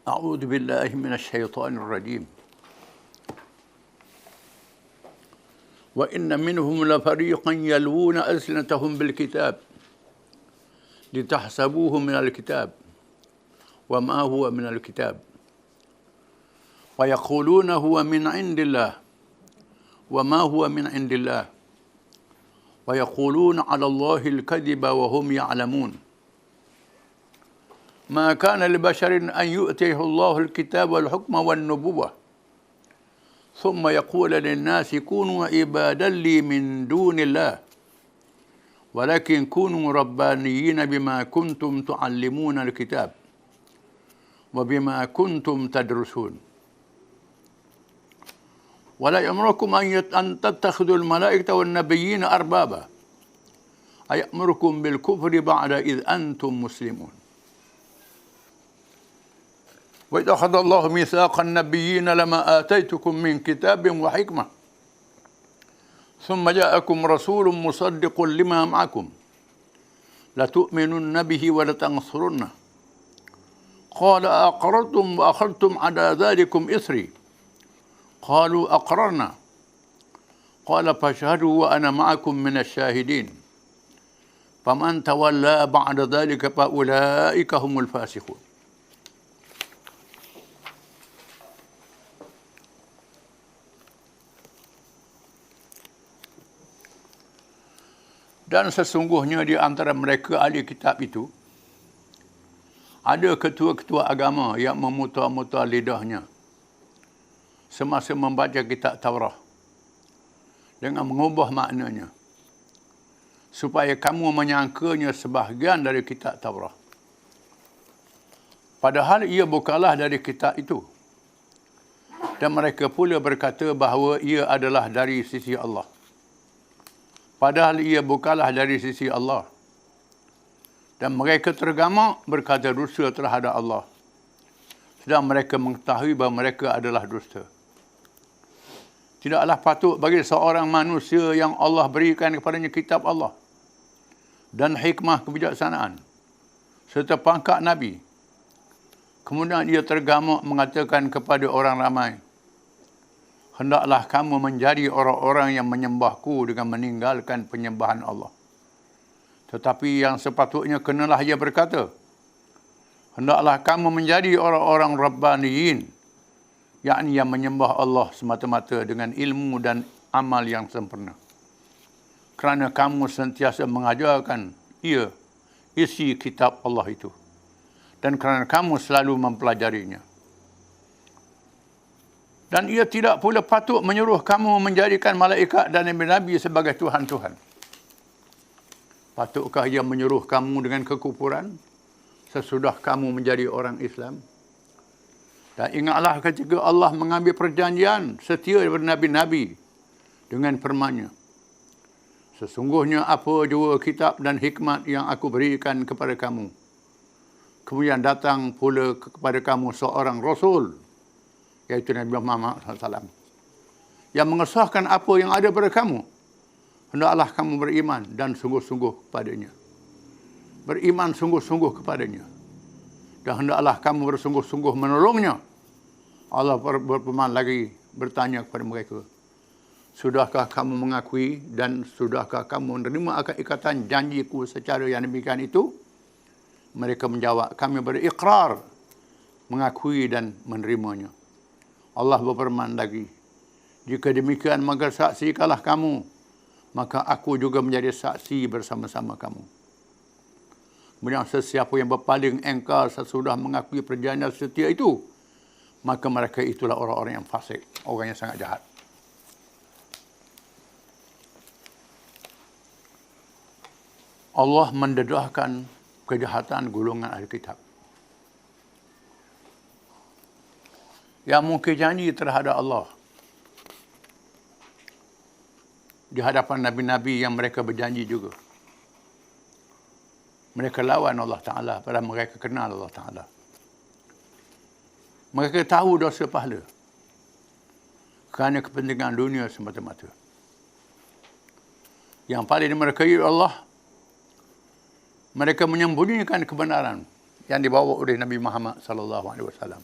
أعوذ بالله من الشيطان الرجيم وإن منهم لفريقا يلوون ألسنتهم بالكتاب لتحسبوه من الكتاب وما هو من الكتاب ويقولون هو من عند الله وما هو من عند الله ويقولون على الله الكذب وهم يعلمون ما كان لبشر أن يؤتيه الله الكتاب والحكم والنبوة ثم يقول للناس كونوا عبادا لي من دون الله ولكن كونوا ربانيين بما كنتم تعلمون الكتاب وبما كنتم تدرسون ولا يأمركم أن تتخذوا الملائكة والنبيين أربابا أيأمركم بالكفر بعد إذ أنتم مسلمون وإذا أخذ الله ميثاق النبيين لما آتيتكم من كتاب وحكمة ثم جاءكم رسول مصدق لما معكم لتؤمنن به ولتنصرنه قال أقررتم وأخذتم على ذلكم إثري قالوا أقررنا قال فاشهدوا وأنا معكم من الشاهدين فمن تولى بعد ذلك فأولئك هم الفاسقون. Dan sesungguhnya di antara mereka ahli kitab itu ada ketua-ketua agama yang memutar-mutar lidahnya semasa membaca kitab Taurat dengan mengubah maknanya supaya kamu menyangkanya sebahagian dari kitab Taurat. Padahal ia bukanlah dari kitab itu. Dan mereka pula berkata bahawa ia adalah dari sisi Allah. Padahal ia bukanlah dari sisi Allah. Dan mereka tergamak berkata dusta terhadap Allah. Sedang mereka mengetahui bahawa mereka adalah dusta. Tidaklah patut bagi seorang manusia yang Allah berikan kepadanya kitab Allah dan hikmah kebijaksanaan serta pangkat Nabi. Kemudian ia tergamak mengatakan kepada orang ramai, hendaklah kamu menjadi orang-orang yang menyembahku dengan meninggalkan penyembahan Allah. Tetapi yang sepatutnya kenalah ia berkata, hendaklah kamu menjadi orang-orang Rabbaniyin, yakni yang menyembah Allah semata-mata dengan ilmu dan amal yang sempurna. Kerana kamu sentiasa mengajarkan ia isi kitab Allah itu. Dan kerana kamu selalu mempelajarinya. Dan ia tidak pula patut menyuruh kamu menjadikan malaikat dan nabi-nabi sebagai Tuhan-Tuhan. Patutkah ia menyuruh kamu dengan kekufuran sesudah kamu menjadi orang Islam? Dan ingatlah ketika Allah mengambil perjanjian setia daripada nabi-nabi dengan firman-Nya. Sesungguhnya apa jua kitab dan hikmat yang aku berikan kepada kamu. Kemudian datang pula kepada kamu seorang Rasul, iaitu Nabi Muhammad SAW, yang mengesahkan apa yang ada pada kamu. Hendaklah kamu beriman dan sungguh-sungguh kepadanya. Beriman sungguh-sungguh kepadanya. Dan hendaklah kamu bersungguh-sungguh menolongnya. Allah berfirman lagi, bertanya kepada mereka, sudahkah kamu mengakui dan sudahkah kamu menerima akan ikatan janjiku secara yang demikian itu? Mereka menjawab, kami berikrar, mengakui dan menerimanya. Allah berfirman lagi, jika demikian maka saksikanlah kamu, maka aku juga menjadi saksi bersama-sama kamu. Kemudian sesiapa yang berpaling engkar sesudah mengakui perjanjian setia itu, maka mereka itulah orang-orang yang fasik, orang yang sangat jahat. Allah mendedahkan kejahatan golongan ahli kitab yang mungkin janji terhadap Allah di hadapan nabi-nabi yang mereka berjanji juga. Mereka lawan Allah Ta'ala, padahal mereka kenal Allah Ta'ala. Mereka tahu dosa pahala kerana kepentingan dunia semata-mata. Yang paling dimerkai Allah, mereka menyembunyikan kebenaran yang dibawa oleh Nabi Muhammad SAW.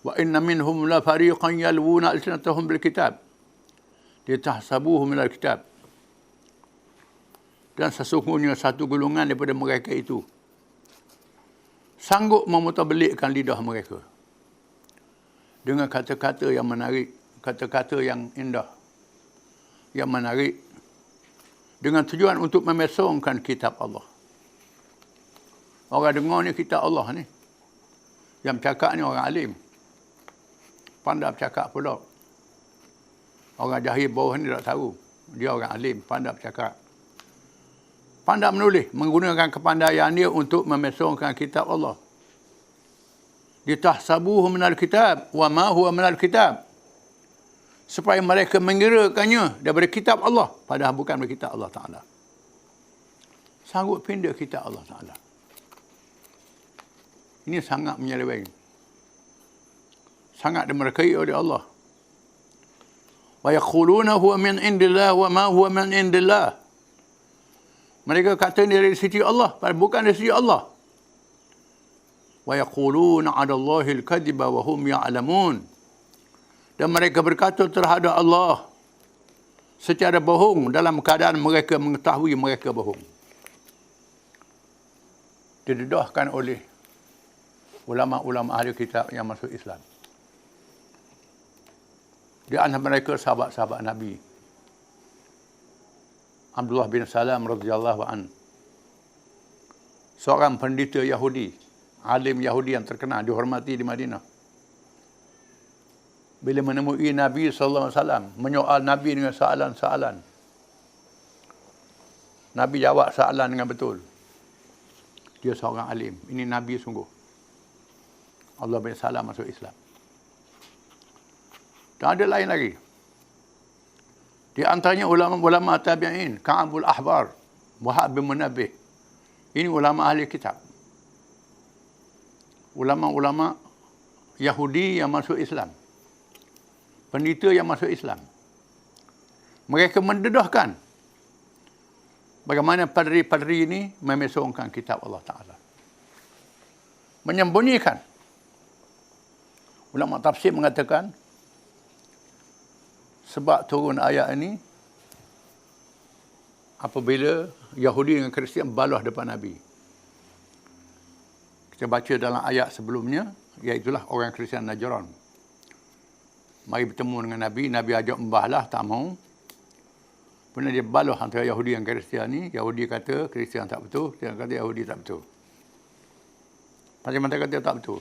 Wa inna minhum la fariqan yalwuna alsinatahum bil kitab. Litahsabuhu minal kitab. Dan sesungguhnya satu golongan daripada mereka itu sanggup memutarbelikkan lidah mereka dengan kata-kata yang menarik, kata-kata yang indah, yang menarik, dengan tujuan untuk memesongkan kitab Allah. Orang dengar ni kitab Allah ni. Yang bercakap ni orang alim. Pandai bercakap pula. Orang jahil bawah ni tak tahu. Dia orang alim, pandai bercakap. Pandai menulis, menggunakan kepandaian dia untuk memesongkan kitab Allah. Ditahsabuhu minal kitab, wa ma huwa minal kitab. Supaya mereka mengirakannya daripada kitab Allah, padahal bukan daripada kitab Allah Ta'ala. Sanggup pindah kitab Allah Ta'ala. Ini sangat menyeleweng. Sangat dimurkai oleh Allah. Wa yaquluna huwa min indillah wa ma huwa min indillah. Mereka kata dari sisi Allah, padahal bukan dari sisi Allah. Wa yaquluna 'ala Allahi al-kadhiba wa hum ya'lamun. Dan mereka berkata terhadap Allah secara bohong dalam keadaan mereka mengetahui mereka bohong. Didedahkan oleh ulama-ulama ahli kitab yang masuk Islam. Di antara mereka sahabat-sahabat Nabi. Abdullah bin Salam radhiyallahu an. Seorang pendeta Yahudi, alim Yahudi yang terkenal, dihormati di Madinah. Bila menemui Nabi sallallahu alaihi wasallam, menyoal Nabi dengan soalan-soalan. Nabi jawab soalan dengan betul. Dia seorang alim. Ini Nabi sungguh. Allah bin Salam masuk Islam. Dan ada lain lagi. Di antaranya ulama-ulama tabi'in, Ka'abul Ahbar, Wahab bin Munabbih. Ini ulama ahli kitab. Ulama-ulama Yahudi yang masuk Islam. Pendeta yang masuk Islam. Mereka mendedahkan bagaimana padri-padri ini memesongkan kitab Allah Ta'ala. Menyembunyikan. Ulama tafsir mengatakan, sebab turun ayat ini, apabila Yahudi dengan Kristian balas depan Nabi. Kita baca dalam ayat sebelumnya, iaitulah orang Kristian Najran. Mari bertemu dengan Nabi, Nabi ajak membahlah, tak mau. Kemudian dia balas antara Yahudi dan Kristian ni. Yahudi kata Kristian tak betul, Kristian kata Yahudi tak betul. Macam-macam kata tak betul.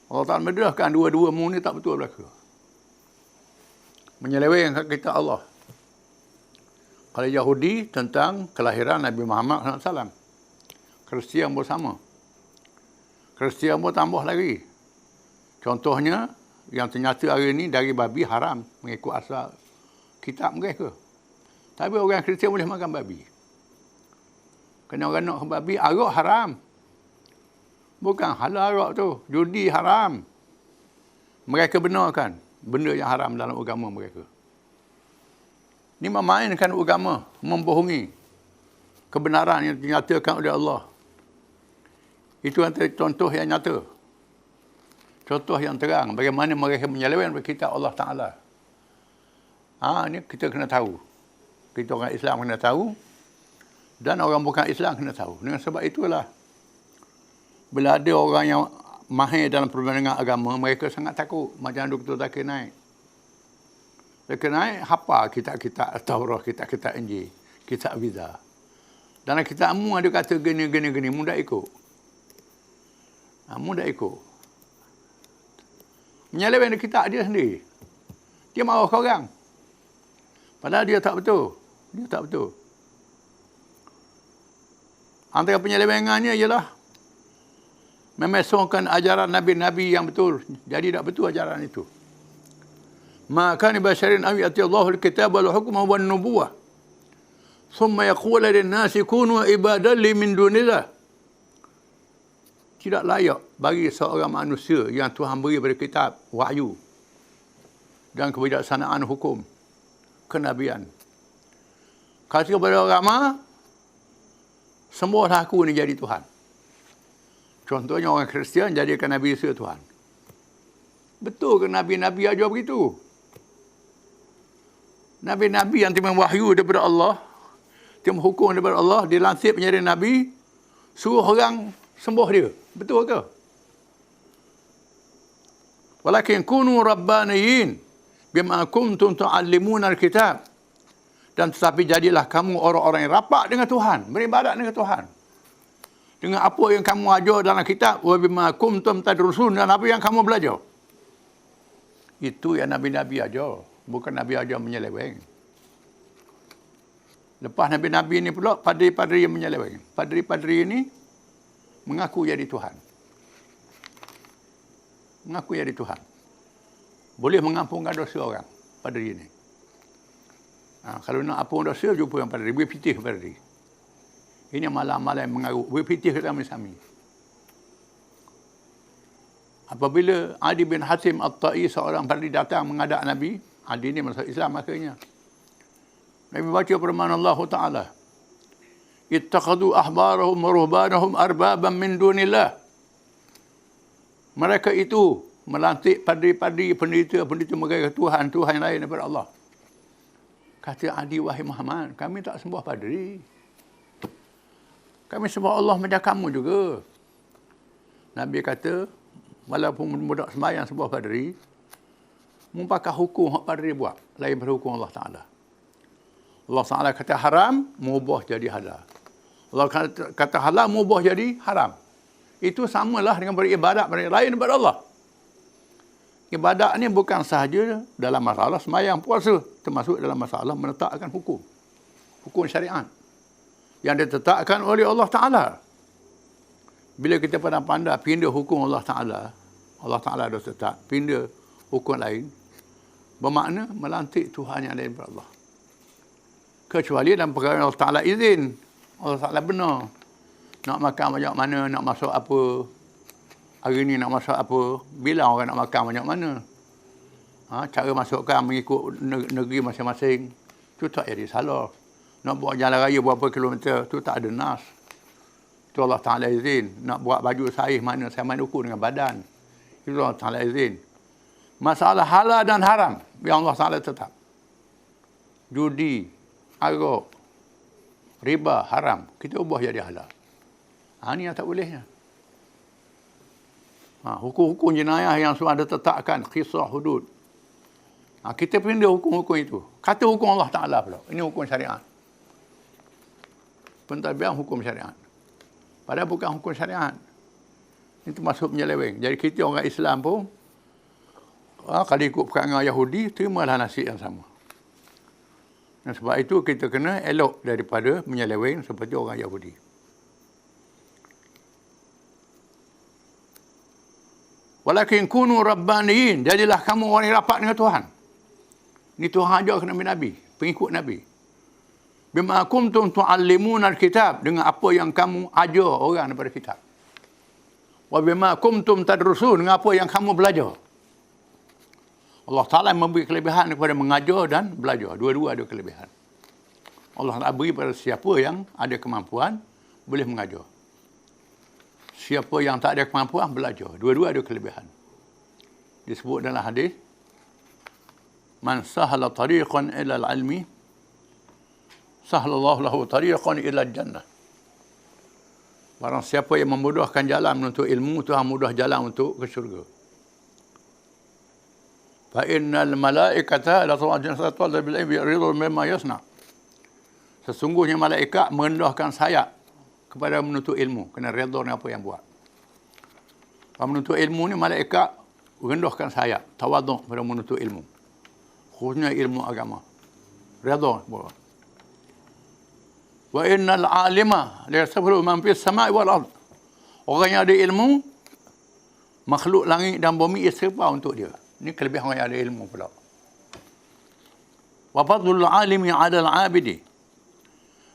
Allah Ta'ala mendedahkan dua-dua mu ni tak betul belaka. Menyelewengkan kitab Allah. Kalau Yahudi tentang kelahiran Nabi Muhammad SAW. Kristian pun sama. Kristian pun tambah lagi. Contohnya, yang ternyata hari ini dari babi haram mengikut asal kitab mereka. Tapi orang Kristian boleh makan babi. Kena orang nak babi, arak haram. Bukan halal arak tu, judi haram. Mereka benarkan benda yang haram dalam agama mereka. Ini memainkan agama, membohongi kebenaran yang dinyatakan oleh Allah. Itu antara contoh yang nyata. Contoh yang terang bagaimana mereka menyelewengkan kitab Allah Ta'ala. Ini kita kena tahu. Kita orang Islam kena tahu. Dan orang bukan Islam kena tahu. Dengan sebab itulah, bila ada orang yang mahir dalam perbandingan agama, mereka sangat takut. Macam Dr. Zakir Naik. Zakir Naik hafal kitab-kitab Taurat, kitab-kitab Injil, kitab Wiza. Dalam kitabmu ada kata gini, mudah ikut. Mudah ikut. Menyeleweng kitab dia sendiri. Dia marah ke orang. Padahal dia tak betul. Dia tak betul. Antara penyelewengannya ialah memesongkan ajaran Nabi-Nabi yang betul. Jadi tak betul ajaran itu. Maka ni basyarin awi ati Allahul kitab wal hukma wan nubuwah. Thumma yaqulu lin-nasi kunu ibadan li min dunillah. Tidak layak bagi seorang manusia yang Tuhan beri pada kitab, wahyu dan kebijaksanaan hukum, kenabian. Kata kepada orang ramah, semua aku ni jadi Tuhan. Contohnya orang Kristian jadikan Nabi Isa Tuhan. Betul ke Nabi-Nabi ajar begitu? Nabi-Nabi yang terima wahyu daripada Allah, terima hukum daripada Allah, dilantik menjadi Nabi, suruh orang sembah dia. Betul ke? Walakin kunu rabbaniyin bima kuntum tu'allimuna al-kitab. Dan tetapi jadilah kamu orang-orang yang rapat dengan Tuhan, beribadat dengan Tuhan. Dengan apa yang kamu ajar dalam kitab, wa bima kuntum tadrusun, dan apa yang kamu belajar. Itu yang Nabi-Nabi ajar, bukan Nabi ajar menyeleweng. Lepas Nabi-Nabi ini pula, padri-padri yang menyeleweng. Padri-padri ini mengaku jadi Tuhan. Mengaku jadi Tuhan. Boleh mengampunkan dosa orang, padri ini. Kalau nak ampun dosa, jumpa yang padri. Berpitih padri. Ini malam-malam mengaruk. Berpitih ke sami-sami. Apabila Adi bin Hatim At-Ta'i, seorang padri datang menghadap Nabi, Adi ini masuk Islam akhirnya. Nabi baca firman Allah Ta'ala, ittakhadhu ahbarahum wa ruhbanahum arbaban min dunillah. Mereka itu melantik padri-padri, pendeta-pendeta mereka Tuhan lain daripada Allah. Kata Adi, wahai Muhammad, kami tak sembah padri. Kami sembah Allah macam kamu juga. Nabi kata, walaupun budak sembahyang sembah padri, pakai hukum hak padri buat, lain daripada hukum Allah Ta'ala. Allah Ta'ala kata haram, mubah jadi halal. Allah kata halal, mubah jadi haram. Itu samalah dengan beribadat lain daripada Allah. Ibadat ni bukan sahaja dalam masalah sembahyang puasa, termasuk dalam masalah menetapkan hukum. Hukum syariat yang ditetapkan oleh Allah Ta'ala. Bila kita pandang-pandang pindah hukum Allah Ta'ala, Allah Ta'ala dah tetap, pindah hukum lain, bermakna melantik Tuhan yang lain daripada Allah. Kecuali dalam perkara Allah Ta'ala izin. Allah Ta'ala benar. Nak makan banyak mana, nak masuk apa. Hari ni nak masuk apa. Bila orang nak makan banyak mana. Cara masukkan mengikut negeri masing-masing. Itu tak jadi salah. Nak buat jalan raya berapa kilometer, tu tak ada nas. Itu Allah Ta'ala izin. Nak buat baju saiz mana, saya main ukur dengan badan. Itu Allah Ta'ala izin. Masalah halal dan haram, yang Allah Ta'ala tetap. Judi, arak, riba, haram. Kita ubah jadi halal. Ini yang tak bolehnya. Hukum-hukum jenayah yang sudah ada tetapkan, kisah hudud. Kita pindah hukum-hukum itu. Kata hukum Allah Ta'ala pula. Ini hukum syariat. Pentadbiran hukum syariat. Padahal bukan hukum syariat. Itu masuk menyeleweng. Jadi kita orang Islam pun, kalau ikut perangai Yahudi, terimalah nasib yang sama. Dan sebab itu kita kena elok daripada menyeleweng seperti orang Yahudi. Walakin kunu rabbaniyin. Jadilah kamu orang yang rapat dengan Tuhan. Ini Tuhan ajar ke Nabi-Nabi, pengikut Nabi. Bima kuntum tu'allimuna al-kitab, dengan apa yang kamu ajar orang daripada kitab. Wa bima kuntum tadrusun, dengan apa yang kamu belajar. Allah Ta'ala memberi kelebihan kepada mengajar dan belajar. Dua-dua ada kelebihan. Allah Ta'ala beri pada siapa yang ada kemampuan, boleh mengajar. Siapa yang tak ada kemampuan, belajar. Dua-dua ada kelebihan. Disebut dalam hadis, man sahala tariqan ila al-ilmi, sahlallahu lahu tariqan ila al-jannah. Barang siapa yang memudahkan jalan menuntut ilmu, Tuhan mudah jalan untuk ke syurga. Fa innal malaikata la ta'jazatu bil ilmi ridha mimma yasna. Sesungguhnya malaikat merendahkan sayap kepada menuntut ilmu, kena redha dengan apa yang buat. Kalau menuntut ilmu ni malaikat rendahkan sayap, tawaduk pada menuntut ilmu. Khususnya ilmu agama. Redha buat. Wa innal alima la yasabru man fis sama'i wal ard. Orang yang ada ilmu, makhluk langit dan bumi serupa untuk dia. Ini kelebihan orang yang ada ilmu pula. Wa fadlul alimi 'ala al-'abidi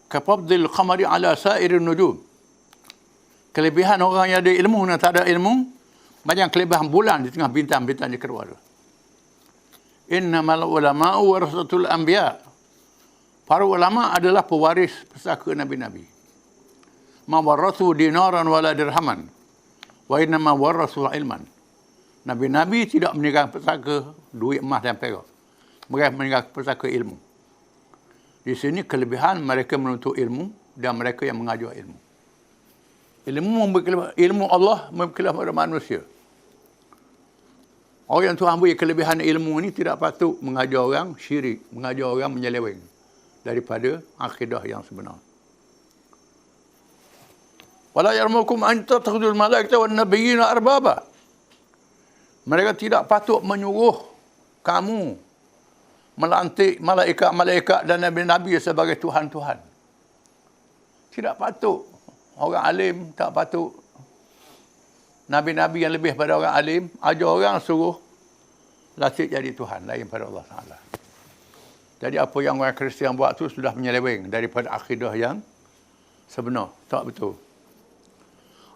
ka fadlil qamari 'ala sa'irin nujum. Kelebihan orang yang ada ilmu dan tak ada ilmu, macam kelebihan bulan di tengah bintang-bintang di keluar. Innamal ulama'u warasatul anbiya. Para ulama adalah pewaris pesaka nabi-nabi. Ma warathu dinaran wala dirhaman, wa innama warathu ilman. Nabi-Nabi tidak meninggalkan pesaka duit, emas dan perak. Mereka meninggalkan pesaka ilmu. Di sini kelebihan mereka menuntut ilmu dan mereka yang mengajar ilmu. Ilmu Allah memberi kepada manusia. Orang yang Tuhan beri kelebihan ilmu ini tidak patut mengajar orang syirik, mengajar orang menyeleweng daripada akidah yang sebenar. Wala yarmukum an tattakhidul malaikata wan nabiyyina arbaba. Mereka tidak patut menyuruh kamu melantik malaikat-malaikat dan nabi-nabi sebagai Tuhan-Tuhan. Tidak patut. Orang alim tak patut. Nabi-nabi yang lebih pada orang alim, ajar orang suruh latih jadi Tuhan lain pada Allah Taala. Jadi apa yang orang Kristian buat tu sudah menyeleweng daripada akidah yang sebenar. Tak betul.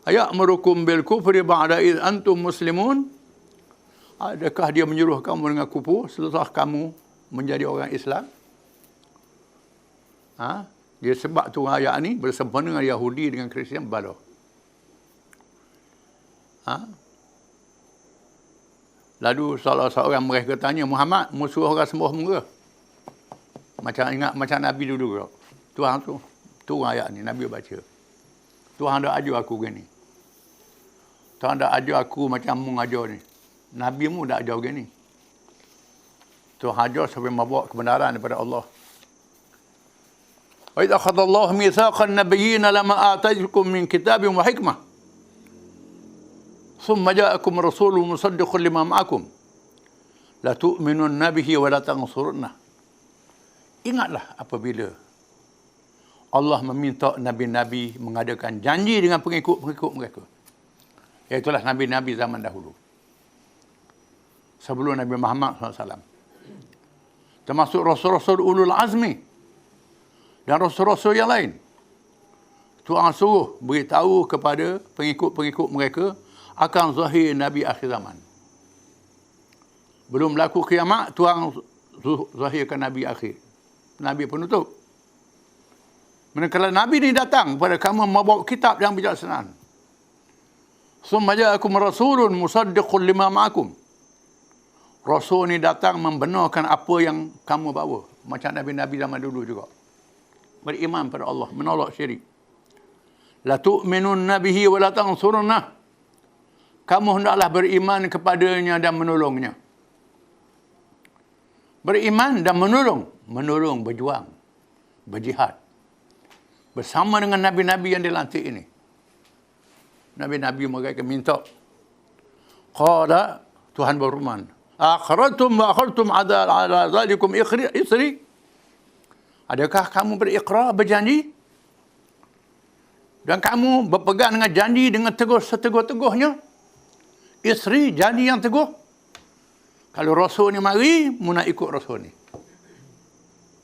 Aya'murukum bil kufri ba'da id antum muslimun. Adakah dia menyuruh kamu dengan kufur setelah kamu menjadi orang Islam? Dia sebab tu ayat ni bersempena dengan Yahudi dengan Kristian berbalah. Lalu salah seorang mereka tanya, Muhammad, musuh orang sembah muka? Macam Nabi dulu. Tuhan tu ayat ni, Nabi baca. Tuhan dah ajar aku gini. Tuhan dah ajar aku macam mu ajar ni. Nabi mu dah ajar gini. Tuhan ajar sampai membawa kebenaran daripada Allah. Wa idza akhadallahu mitsaqan nabiyyina lama ataitukum min kitabin wa hikmah. Thumma ja'akum rasulun musaddiqun lima ma'akum. La tu'minunna bihi wa la tansurunna. Ingatlah apabila Allah meminta nabi-nabi mengadakan janji dengan pengikut-pengikut mereka. Iaitulah nabi-nabi zaman dahulu. Sebelum Nabi Muhammad SAW. Termasuk rasul-rasul ulul azmi. Dan rasul-rasul yang lain. Tuhan suruh beritahu kepada pengikut-pengikut mereka akan zahir Nabi akhir zaman. Belum berlaku kiamat, Tuhan zahirkan Nabi akhir. Nabi penutup. Manakala Nabi ni datang kepada kamu membawa kitab yang bijaksanaan. Summa ja'akum rasulun musaddiqun lima ma'akum. Rasul ni datang membenarkan apa yang kamu bawa. Macam Nabi-Nabi zaman dulu juga. Beriman pada Allah, menolak syirik. La tu'minunna bihi wa la tansurunna. Kamu hendaklah beriman kepadanya dan menolongnya. Beriman dan menolong. Menolong, berjuang. Berjihad. Bersama dengan Nabi-Nabi yang dilantik ini. Nabi-Nabi mereka minta. Qala, Tuhan berfirman. Aqrartum wa akhadtum ala zalikum isri. Adakah kamu berikrar, berjanji? Dan kamu berpegang dengan janji dengan teguh seteguh-teguhnya? Isri, janji yang teguh. Kalau Rasul ni mari, mu nak ikut Rasul ni.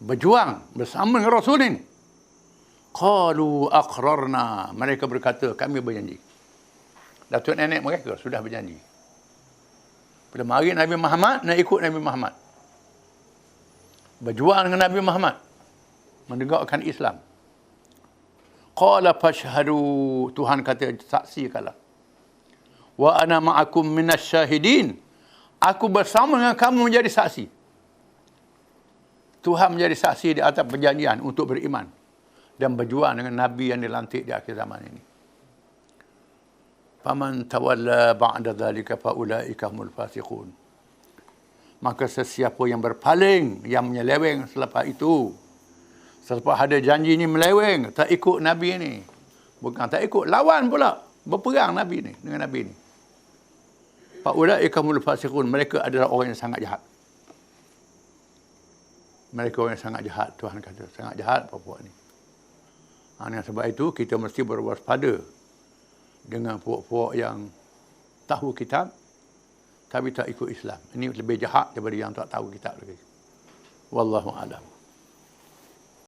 Berjuang bersama dengan Rasul ni. Qalu aqrarna. Mereka berkata, kami berjanji. Datuk nenek mereka sudah berjanji. Bila mari Nabi Muhammad, nak ikut Nabi Muhammad. Berjuang dengan Nabi Muhammad. Menegakkan Islam. Qala fashhadu. Tuhan kata, saksikanlah. Wa ana ma'akum minasyahidin. Aku bersama dengan kamu menjadi saksi. Tuhan menjadi saksi di atas perjanjian untuk beriman. Dan berjuang dengan Nabi yang dilantik di akhir zaman ini. Faman tawalla ba'da dhalika faulaika humul fasiqun. Maka sesiapa yang berpaling, yang menyeleweng selepas itu, selepas ada janji ni meleweng, tak ikut Nabi ni. Bukan tak ikut, lawan pula. Berperang Nabi ni dengan Nabi ni. Faulaika humul fasiqun. Mereka adalah orang yang sangat jahat. Mereka orang yang sangat jahat, Tuhan kata. Sangat jahat puak-puak ni. Dengan sebab itu, kita mesti berwaspada dengan puak-puak yang tahu kitab tapi tak ikut Islam. Ini lebih jahat daripada yang tak tahu kitab lagi. Wallahu a'lam.